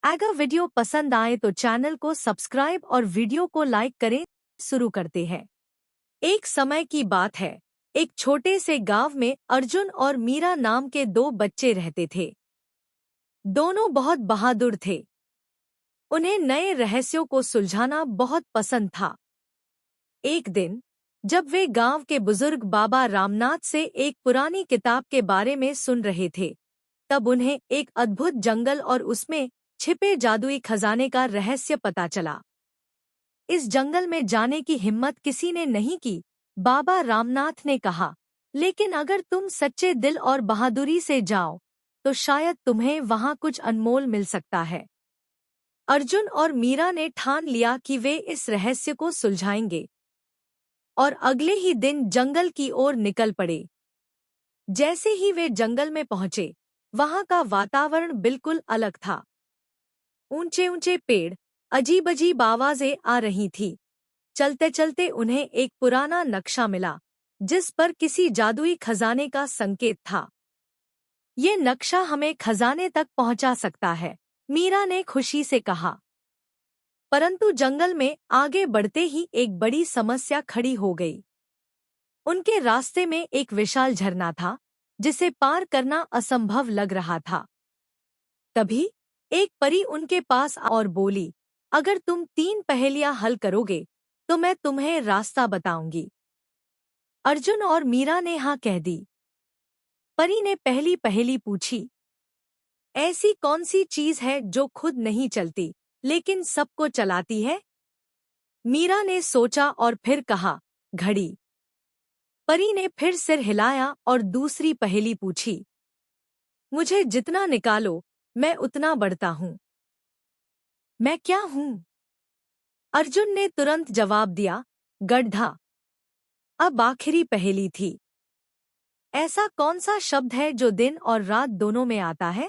अगर वीडियो पसंद आए तो चैनल को सब्सक्राइब और वीडियो को लाइक करें। शुरू करते हैं। एक समय की बात है। एक छोटे से गांव में अर्जुन और मीरा नाम के दो बच्चे रहते थे। दोनों बहुत बहादुर थे। उन्हें नए रहस्यों को सुलझाना बहुत पसंद था। एक दिन जब वे गांव के बुजुर्ग बाबा रामनाथ से एक पुरानी किताब के बारे में सुन रहे थे, तब उन्हें एक अद्भुत जंगल और उसमें छिपे जादुई खजाने का रहस्य पता चला। इस जंगल में जाने की हिम्मत किसी ने नहीं की। बाबा रामनाथ ने कहा, लेकिन अगर तुम सच्चे दिल और बहादुरी से जाओ तो शायद तुम्हें वहां कुछ अनमोल मिल सकता है। अर्जुन और मीरा ने ठान लिया कि वे इस रहस्य को सुलझाएंगे और अगले ही दिन जंगल की ओर निकल पड़े। जैसे ही वे जंगल में पहुंचे, वहां का वातावरण बिल्कुल अलग था। ऊंचे ऊंचे पेड़, अजीब अजीब आवाजें आ रही थी। चलते चलते उन्हें एक पुराना नक्शा मिला, जिस पर किसी जादुई खजाने का संकेत था। ये नक्शा हमें खजाने तक पहुंचा सकता है, मीरा ने खुशी से कहा। परंतु जंगल में आगे बढ़ते ही एक बड़ी समस्या खड़ी हो गई। उनके रास्ते में एक विशाल झरना था, जिसे पार करना असंभव लग रहा था। तभी एक परी उनके पास और बोली, अगर तुम 3 पहेलियां हल करोगे तो मैं तुम्हें रास्ता बताऊंगी। अर्जुन और मीरा ने हाँ कह दी। परी ने पहली पहेली पूछी, ऐसी कौन सी चीज है जो खुद नहीं चलती लेकिन सबको चलाती है? मीरा ने सोचा और फिर कहा, घड़ी। परी ने फिर सिर हिलाया और दूसरी पहेली पूछी, मुझे जितना निकालो मैं उतना बढ़ता हूँ, मैं क्या हूँ? अर्जुन ने तुरंत जवाब दिया, गड्ढा। अब आखिरी पहेली थी, ऐसा कौन सा शब्द है जो दिन और रात दोनों में आता है?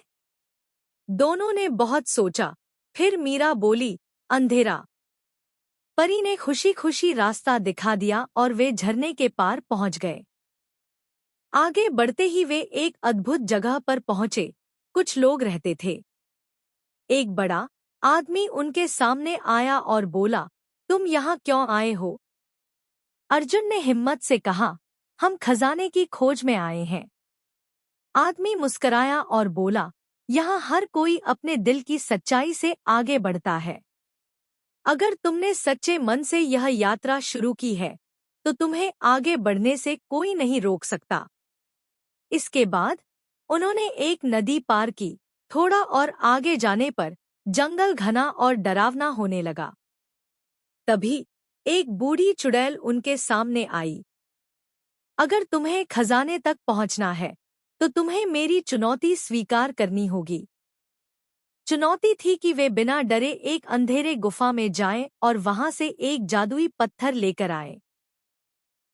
दोनों ने बहुत सोचा। फिर मीरा बोली, अंधेरा। परी ने खुशी खुशी रास्ता दिखा दिया और वे झरने के पार पहुंच गए। आगे बढ़ते ही वे एक अद्भुत जगह पर पहुंचे। कुछ लोग रहते थे। एक बड़ा आदमी उनके सामने आया और बोला, तुम यहाँ क्यों आए हो? अर्जुन ने हिम्मत से कहा, हम खजाने की खोज में आए हैं। आदमी मुस्कराया और बोला, यहाँ हर कोई अपने दिल की सच्चाई से आगे बढ़ता है। अगर तुमने सच्चे मन से यह यात्रा शुरू की है तो तुम्हें आगे बढ़ने से कोई नहीं रोक सकता। इसके बाद उन्होंने एक नदी पार की। थोड़ा और आगे जाने पर जंगल घना और डरावना होने लगा। तभी एक बूढ़ी चुड़ैल उनके सामने आई। अगर तुम्हें खजाने तक पहुंचना है तो तुम्हें मेरी चुनौती स्वीकार करनी होगी। चुनौती थी कि वे बिना डरे एक अंधेरे गुफा में जाएं और वहां से एक जादुई पत्थर लेकर आए।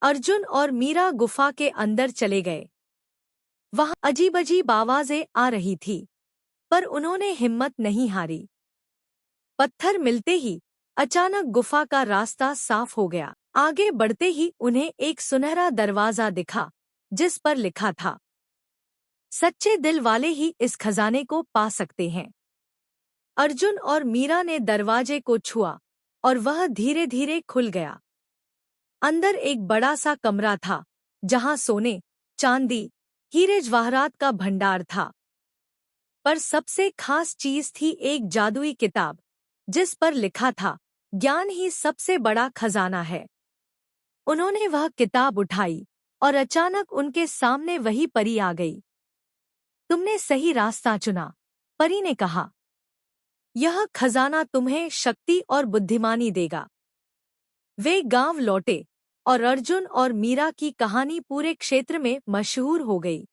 अर्जुन और मीरा गुफा के अंदर चले गए। वहां अजीब अजीब आवाजें आ रही थी, पर उन्होंने हिम्मत नहीं हारी। पत्थर मिलते ही अचानक गुफा का रास्ता साफ हो गया। आगे बढ़ते ही उन्हें एक सुनहरा दरवाजा दिखा, जिस पर लिखा था, सच्चे दिल वाले ही इस खजाने को पा सकते हैं। अर्जुन और मीरा ने दरवाजे को छुआ और वह धीरे धीरे खुल गया। अंदर एक बड़ा सा कमरा था, जहां सोने, चांदी, हीरे जवाहरात का भंडार था। पर सबसे खास चीज थी एक जादुई किताब, जिस पर लिखा था, ज्ञान ही सबसे बड़ा खजाना है। उन्होंने वह किताब उठाई और अचानक उनके सामने वही परी आ गई। तुमने सही रास्ता चुना, परी ने कहा। यह खजाना तुम्हें शक्ति और बुद्धिमानी देगा। वे गांव लौटे और अर्जुन और मीरा की कहानी पूरे क्षेत्र में मशहूर हो गई।